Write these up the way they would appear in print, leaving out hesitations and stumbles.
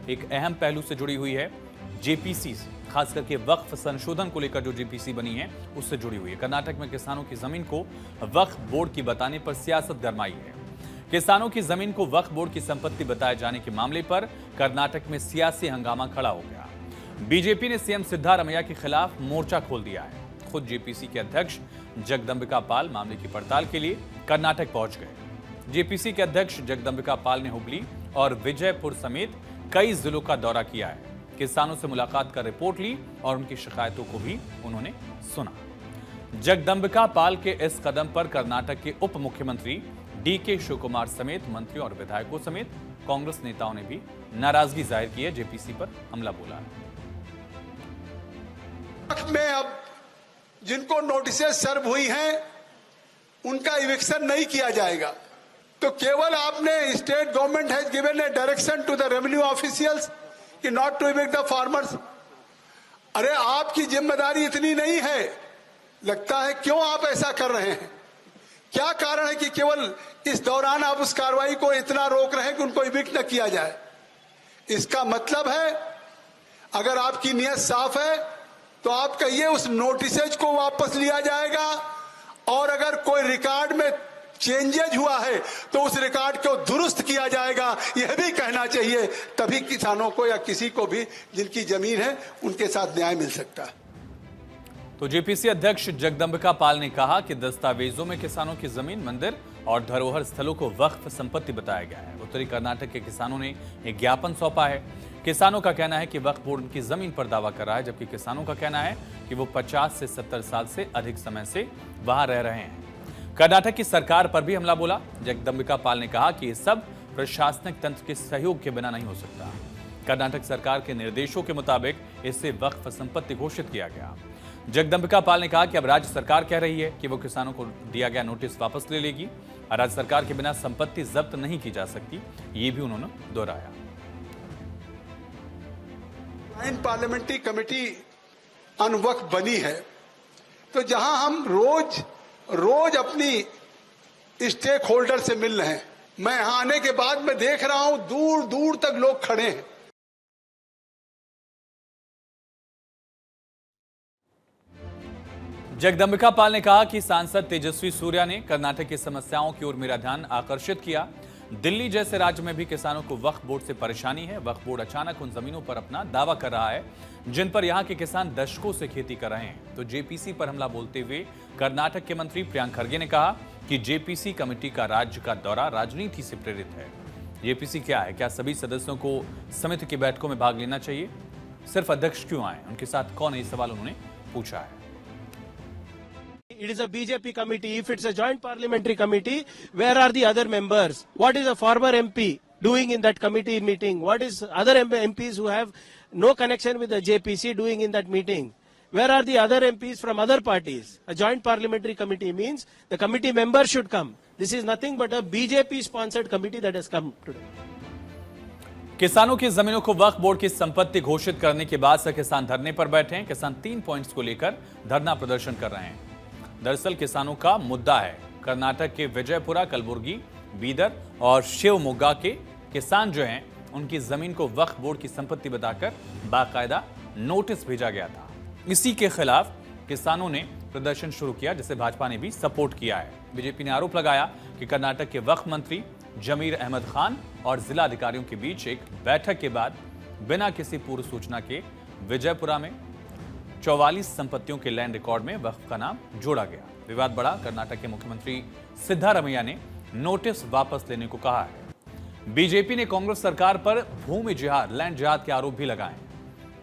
एक अहम पहलू से जुड़ी हुई है। जेपीसी खास करके वक्फ संशोधन को लेकर जो जेपीसी बनी है उससे जुड़ी हुई है। कर्नाटक में किसानों की जमीन को वक्फ बोर्ड की बताने पर सियासत गरमाई है। किसानों की जमीन को वक्फ बोर्ड की संपत्ति बताए जाने के मामले पर कर्नाटक में सियासी हंगामा खड़ा हो गया। बीजेपी ने सीएम सिद्धारमैया के खिलाफ मोर्चा खोल दिया है। खुद जेपीसी के अध्यक्ष जगदंबिका पाल मामले की पड़ताल के लिए कर्नाटक पहुंच गए। जेपीसी के अध्यक्ष जगदंबिका पाल ने हुबली और विजयपुर समेत कई जिलों का दौरा किया है। किसानों से मुलाकात कर रिपोर्ट ली और उनकी शिकायतों को भी उन्होंने सुना। जगदंबिका पाल के इस कदम पर कर्नाटक के उप मुख्यमंत्री डीके शिवकुमार समेत मंत्रियों और विधायकों समेत कांग्रेस नेताओं ने भी नाराजगी जाहिर की है। जेपीसी पर हमला बोला में अब जिनको नोटिसेस सर्व हुई हैं उनका इविक्शन नहीं किया जाएगा। तो केवल आपने state government has given a direction to the revenue officials कि not to evict the farmers. अरे आपकी जिम्मेदारी इतनी नहीं है, लगता है क्यों आप ऐसा कर रहे हैं? क्या कारण है कि केवल इस दौरान आप उस कार्रवाई को इतना रोक रहे हैं कि उनको इविक्ट न किया जाए? इसका मतलब है अगर आपकी नीयत साफ है तो आप कहिए उस नोटिसेज को वापस लिया जाएगा, और अगर कोई रिकॉर्ड में चेंजेज हुआ है तो उस रिकॉर्ड को दुरुस्त किया जाएगा, यह भी कहना चाहिए। तभी किसानों को या किसी को भी जिनकी जमीन है उनके साथ न्याय मिल सकता है। तो जेपीसी अध्यक्ष जगदंबिका पाल ने कहा कि दस्तावेजों में किसानों की जमीन, मंदिर और धरोहर स्थलों को वक्फ संपत्ति बताया गया है। उत्तरी कर्नाटक के किसानों ने एक ज्ञापन सौंपा है। किसानों का कहना है कि वक्फ बोर्ड उनकी जमीन पर दावा कर रहा है, जबकि किसानों का कहना है कि वो 50 से 70 साल से अधिक समय से वहां रह रहे हैं। कर्नाटक की सरकार पर भी हमला बोला। जगदंबिका पाल ने कहा कि ये सब प्रशासनिक तंत्र के सहयोग के बिना नहीं हो सकता। कर्नाटक सरकार के निर्देशों के मुताबिक इसे वक्फ संपत्ति घोषित किया गया। जगदंबिका पाल ने कहा कि अब राज्य सरकार कह रही है कि वो किसानों को दिया गया नोटिस वापस ले लेगी। राज्य सरकार के बिना संपत्ति जब्त नहीं की जा सकती, ये भी उन्होंने दोहराया। पार्लियामेंट्री कमेटी ऑन वक्फ बनी है, तो जहां हम रोज अपनी स्टेक होल्डर से मिल रहे हैं। मैं यहां आने के बाद मैं देख रहा हूं दूर दूर तक लोग खड़े हैं। जगदंबिका पाल ने कहा कि सांसद तेजस्वी सूर्या ने कर्नाटक की समस्याओं की ओर मेरा ध्यान आकर्षित किया। दिल्ली जैसे राज्य में भी किसानों को वक्फ बोर्ड से परेशानी है। वक्फ बोर्ड अचानक उन जमीनों पर अपना दावा कर रहा है जिन पर यहां के किसान दशकों से खेती कर रहे हैं। तो जेपीसी पर हमला बोलते हुए कर्नाटक के मंत्री प्रियंक खरगे ने कहा कि जेपीसी कमेटी का राज्य का दौरा राजनीति से प्रेरित है। जेपीसी क्या है? क्या सभी सदस्यों को समिति की बैठकों में भाग लेना चाहिए? सिर्फ अध्यक्ष क्यों आए? उनके साथ कौन है? ये सवाल उन्होंने पूछा है। It is a BJP committee. If it's a joint parliamentary committee, where are the other members? What is a former MP doing in that committee meeting? What is other MPs who have no connection with the JPC doing in that meeting? Where are the other MPs from other parties? A joint parliamentary committee means the committee members should come. This is nothing but a BJP sponsored committee that has come today. किसानों की जमीनों को वक्फ board की संपत्ति घोषित करने के बाद से किसान धरने पर बैठे हैं। किसान 3 पॉइंट्स को लेकर धरना प्रदर्शन कर रहे हैं। दरअसल किसानों का मुद्दा है कर्नाटक के विजयपुरा, कलबुर्गी, बीदर और शिवमोगा के किसान जो हैं उनकी जमीन को वक्फ बोर्ड की संपत्ति बताकर बाकायदा नोटिस भेजा गया था। इसी के खिलाफ किसानों ने प्रदर्शन शुरू किया, जिसे भाजपा ने भी सपोर्ट किया है। बीजेपी ने आरोप लगाया कि कर्नाटक के वक्फ मंत्री जमीर अहमद खान और जिला अधिकारियों के बीच एक बैठक के बाद बिना किसी पूर्व सूचना के विजयपुरा में 44 संपत्तियों के लैंड रिकॉर्ड में वक्फ का नाम जोड़ा गया। विवाद बढ़ा। कर्नाटक के मुख्यमंत्री सिद्धारमैया ने नोटिस वापस लेने को कहा है। बीजेपी ने कांग्रेस सरकार पर भूमि जिहाद, लैंड जिहाद के आरोप भी लगाए।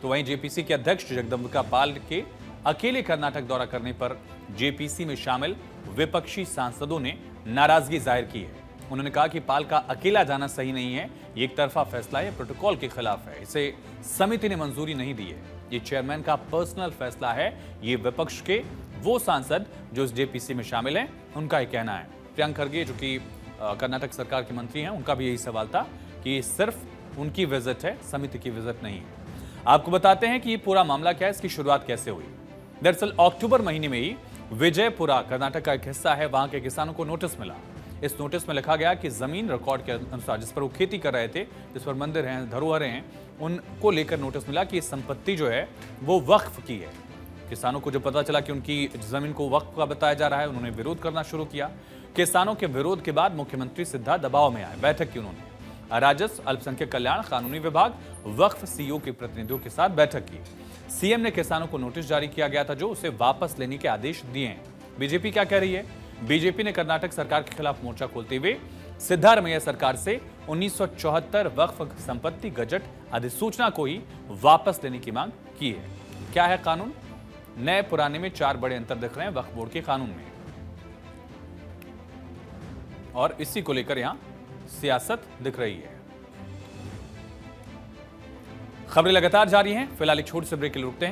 तो वहीं जेपीसी के अध्यक्ष जगदंबिका पाल के अकेले कर्नाटक दौरा करने पर जेपीसी में शामिल विपक्षी सांसदों ने नाराजगी जाहिर की है। उन्होंने कहा कि पाल का अकेला जाना सही नहीं है, ये एक तरफा फैसला है, प्रोटोकॉल के खिलाफ है, इसे समिति ने मंजूरी नहीं दी है, ये चेयरमैन का पर्सनल फैसला है। ये विपक्ष के वो सांसद जो इस जेपीसी में शामिल हैं उनका ही कहना है। प्रियंक खरगे जो कि कर्नाटक सरकार के मंत्री हैं, उनका भी यही सवाल था कि सिर्फ उनकी विजिट है, समिति की विजिट नहीं है। आपको बताते हैं कि ये पूरा मामला क्या है, इसकी शुरुआत कैसे हुई। दरअसल अक्टूबर महीने में ही विजयपुरा कर्नाटक का एक हिस्सा है, वहां के किसानों को नोटिस मिला। इस नोटिस में लिखा गया कि जमीन रिकॉर्ड के अनुसार जिस पर वो खेती कर रहे थे, जिस पर मंदिर हैं, धरोहरें हैं, उनको लेकर नोटिस मिला कि संपत्ति जो है वो वक्फ की है। किसानों को जब पता चला कि उनकी जमीन को वक्फ का बताया जा रहा है, उन्होंने विरोध करना शुरू किया। किसानों के विरोध के बाद मुख्यमंत्री सीधा दबाव में आए। बैठक की उन्होंने राजस्व, अल्पसंख्यक कल्याण, कानूनी विभाग, वक्फ सीईओ के प्रतिनिधियों के साथ बैठक की। सीएम ने किसानों को नोटिस जारी किया गया था जो उसे वापस लेने के आदेश दिए हैं। बीजेपी क्या कह रही है? बीजेपी ने कर्नाटक सरकार के खिलाफ मोर्चा खोलते हुए सिद्धारमैया सरकार से 1974 वक्फ संपत्ति गजट अधिसूचना को ही वापस लेने की मांग की है। क्या है कानून? नए पुराने में 4 बड़े अंतर दिख रहे हैं वक्फ बोर्ड के कानून में, और इसी को लेकर यहां सियासत दिख रही है। खबरें लगातार जारी हैं। फिलहाल एक छोटे से ब्रेक के लिए रुकते हैं।